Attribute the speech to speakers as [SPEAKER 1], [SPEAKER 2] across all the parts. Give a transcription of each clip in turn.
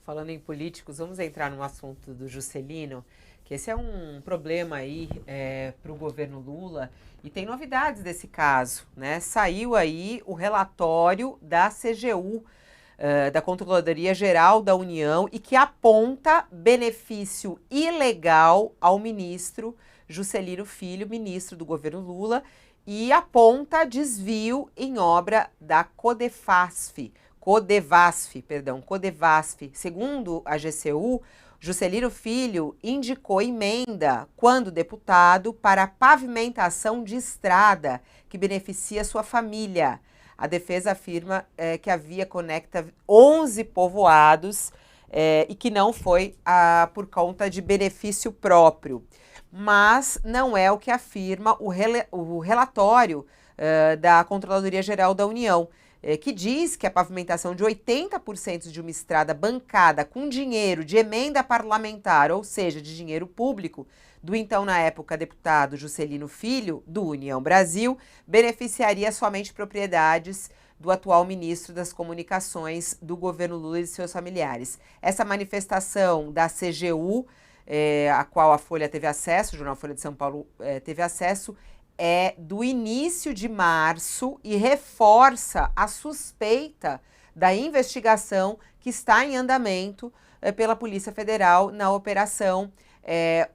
[SPEAKER 1] falando em políticos, vamos entrar no assunto do Juscelino, que esse é um problema aí para o governo Lula e tem novidades desse caso, né? Saiu aí o relatório da CGU, da Controladoria Geral da União, e que aponta benefício ilegal ao ministro Juscelino Filho, ministro do governo Lula, e aponta desvio em obra da Codevasf. Segundo a GCU, Juscelino Filho indicou emenda, quando deputado, para a pavimentação de estrada que beneficia sua família. A defesa afirma que a via conecta 11 povoados e que não foi por conta de benefício próprio. Mas não é o que afirma o relatório da Controladoria Geral da União, que diz que a pavimentação de 80% de uma estrada bancada com dinheiro de emenda parlamentar, ou seja, de dinheiro público, do então, na época, deputado Juscelino Filho, do União Brasil, beneficiaria somente propriedades do atual ministro das Comunicações do governo Lula e de seus familiares. Essa manifestação da CGU, a qual a Folha teve acesso, o jornal Folha de São Paulo teve acesso, é do início de março e reforça a suspeita da investigação que está em andamento pela Polícia Federal na Operação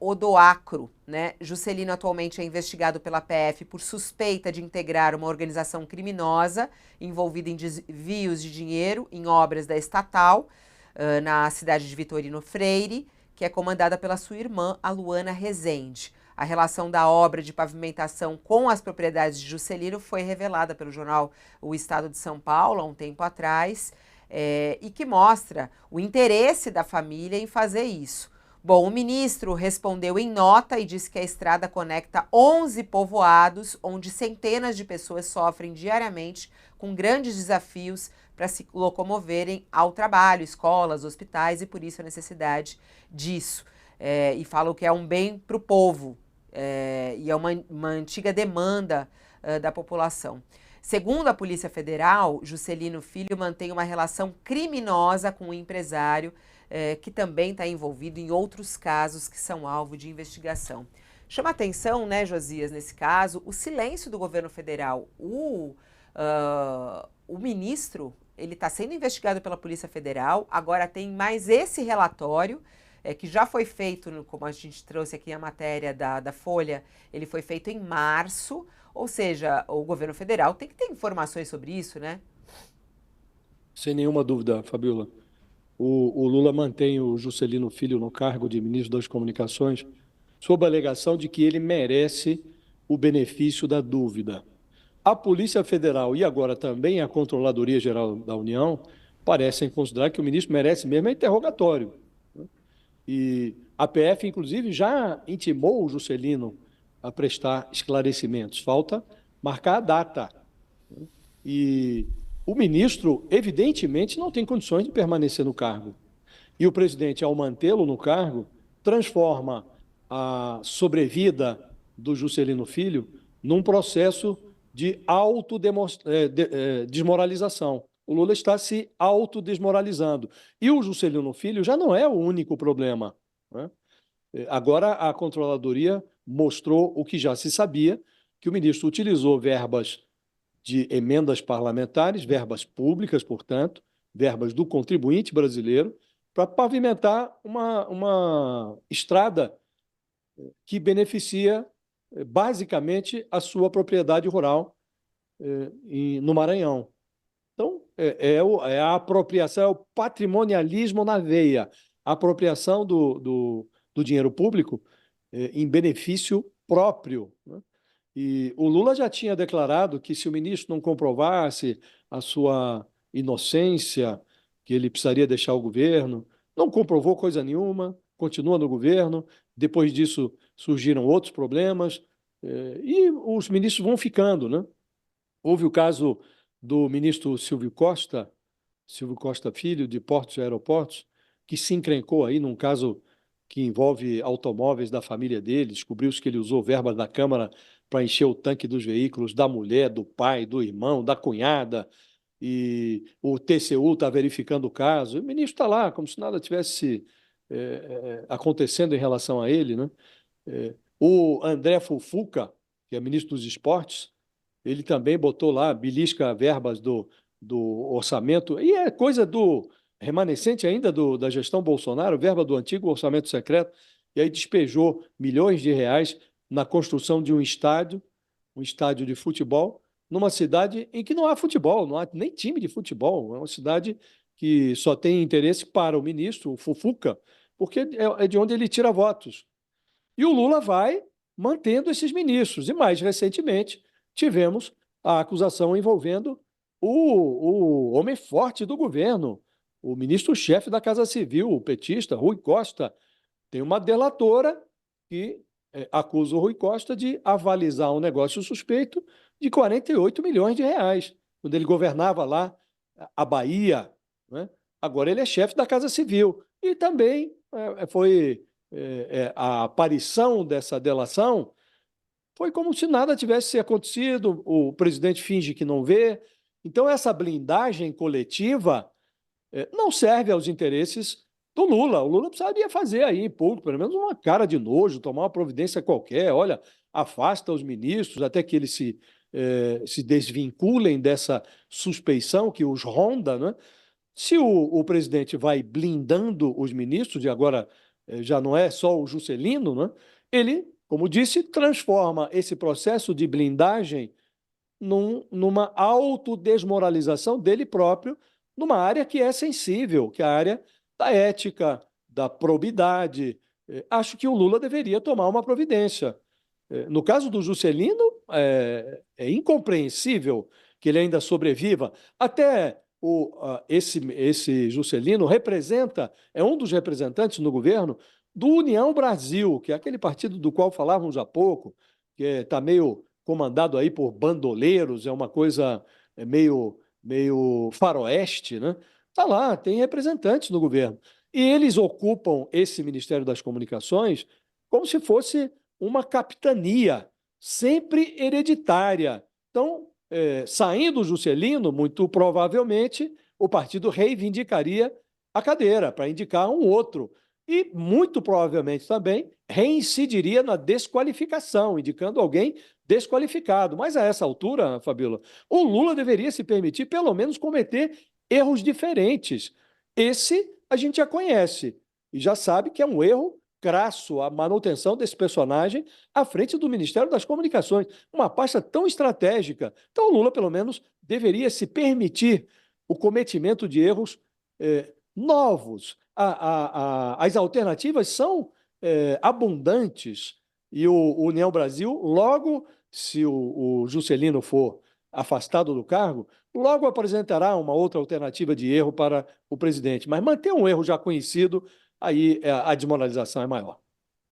[SPEAKER 1] Odoacro, né? Juscelino atualmente é investigado pela PF por suspeita de integrar uma organização criminosa envolvida em desvios de dinheiro em obras da estatal na cidade de Vitorino Freire, que é comandada pela sua irmã, a Luana Rezende. A relação da obra de pavimentação com as propriedades de Juscelino foi revelada pelo jornal O Estado de São Paulo há um tempo atrás, e que mostra o interesse da família em fazer isso. Bom, o ministro respondeu em nota e disse que a estrada conecta 11 povoados, onde centenas de pessoas sofrem diariamente com grandes desafios para se locomoverem ao trabalho, escolas, hospitais, e por isso a necessidade disso. E falam que é um bem para o povo, e é uma antiga demanda da população. Segundo a Polícia Federal, Juscelino Filho mantém uma relação criminosa com o empresário, que também está envolvido em outros casos que são alvo de investigação. Chama atenção, né, Josias, nesse caso, o silêncio do governo federal. O ministro, ele está sendo investigado pela Polícia Federal, agora tem mais esse relatório, que já foi feito, como a gente trouxe aqui a matéria da Folha, ele foi feito em março, ou seja, o governo federal tem que ter informações sobre isso, né?
[SPEAKER 2] Sem nenhuma dúvida, Fabiola. O Lula mantém o Juscelino Filho no cargo de ministro das Comunicações sob a alegação de que ele merece o benefício da dúvida. A Polícia Federal e agora também a Controladoria Geral da União parecem considerar que o ministro merece mesmo interrogatório. E a PF, inclusive, já intimou o Juscelino a prestar esclarecimentos. Falta marcar a data. E o ministro, evidentemente, não tem condições de permanecer no cargo. E o presidente, ao mantê-lo no cargo, transforma a sobrevida do Juscelino Filho num processo de autodesmoralização. O Lula está se autodesmoralizando. E o Juscelino Filho já não é o único problema, né? Agora, a Controladoria mostrou o que já se sabia, que o ministro utilizou verbas de emendas parlamentares, verbas públicas, portanto, verbas do contribuinte brasileiro, para pavimentar uma estrada que beneficia basicamente a sua propriedade rural no Maranhão. Então, é a apropriação, é o patrimonialismo na veia, a apropriação do dinheiro público em benefício próprio, né? E o Lula já tinha declarado que se o ministro não comprovasse a sua inocência, que ele precisaria deixar o governo. Não comprovou coisa nenhuma, continua no governo. Depois disso surgiram outros problemas, e os ministros vão ficando, né? Houve o caso do ministro Silvio Costa Filho, de Portos e Aeroportos, que se encrencou aí num caso que envolve automóveis da família dele. Descobriu-se que ele usou verbas da Câmara para encher o tanque dos veículos da mulher, do pai, do irmão, da cunhada. e o TCU está verificando o caso, e o ministro está lá, como se nada tivesse acontecendo em relação a ele, né? O André Fufuca, que é ministro dos Esportes, ele também botou lá, belisca verbas do orçamento, e é coisa do remanescente ainda da gestão Bolsonaro, verba do antigo orçamento secreto, e aí despejou milhões de reais na construção de um estádio de futebol, numa cidade em que não há futebol, não há nem time de futebol, é uma cidade que só tem interesse para o ministro, o Fufuca, porque é de onde ele tira votos. E o Lula vai mantendo esses ministros. E mais recentemente tivemos a acusação envolvendo o homem forte do governo, o ministro-chefe da Casa Civil, o petista Rui Costa. Tem uma delatora que acusa o Rui Costa de avalizar um negócio suspeito de 48 milhões de reais, quando ele governava lá a Bahia, né? Agora ele é chefe da Casa Civil. E também a aparição dessa delação foi como se nada tivesse acontecido, o presidente finge que não vê. Então, essa blindagem coletiva não serve aos interesses do Lula. O Lula precisaria fazer aí em público, pelo menos uma cara de nojo, tomar uma providência qualquer, olha, afasta os ministros até que eles se desvinculem dessa suspeição que os ronda, né? Se o presidente vai blindando os ministros, e agora já não é só o Juscelino, né? Ele, como disse, transforma esse processo de blindagem numa autodesmoralização dele próprio, numa área que é sensível, que é a área da ética, da probidade. Acho que o Lula deveria tomar uma providência. No caso do Juscelino, é incompreensível que ele ainda sobreviva. Até esse Juscelino é um dos representantes no governo do União Brasil, que é aquele partido do qual falávamos há pouco, que está meio comandado aí por bandoleiros, é uma coisa meio faroeste, né? Está lá, tem representantes no governo. E eles ocupam esse Ministério das Comunicações como se fosse uma capitania, sempre hereditária. Então, saindo o Juscelino, muito provavelmente o partido reivindicaria a cadeira para indicar um outro. E, muito provavelmente também, reincidiria na desqualificação, indicando alguém desqualificado. Mas, a essa altura, Fabíola, o Lula deveria se permitir, pelo menos, cometer erros diferentes. Esse a gente já conhece e já sabe que é um erro crasso a manutenção desse personagem à frente do Ministério das Comunicações, uma pasta tão estratégica. Então, o Lula, pelo menos, deveria se permitir o cometimento de erros novos. As alternativas são abundantes e o União Brasil, logo, se o Juscelino for afastado do cargo, logo apresentará uma outra alternativa de erro para o presidente. Mas manter um erro já conhecido, aí a desmoralização é maior.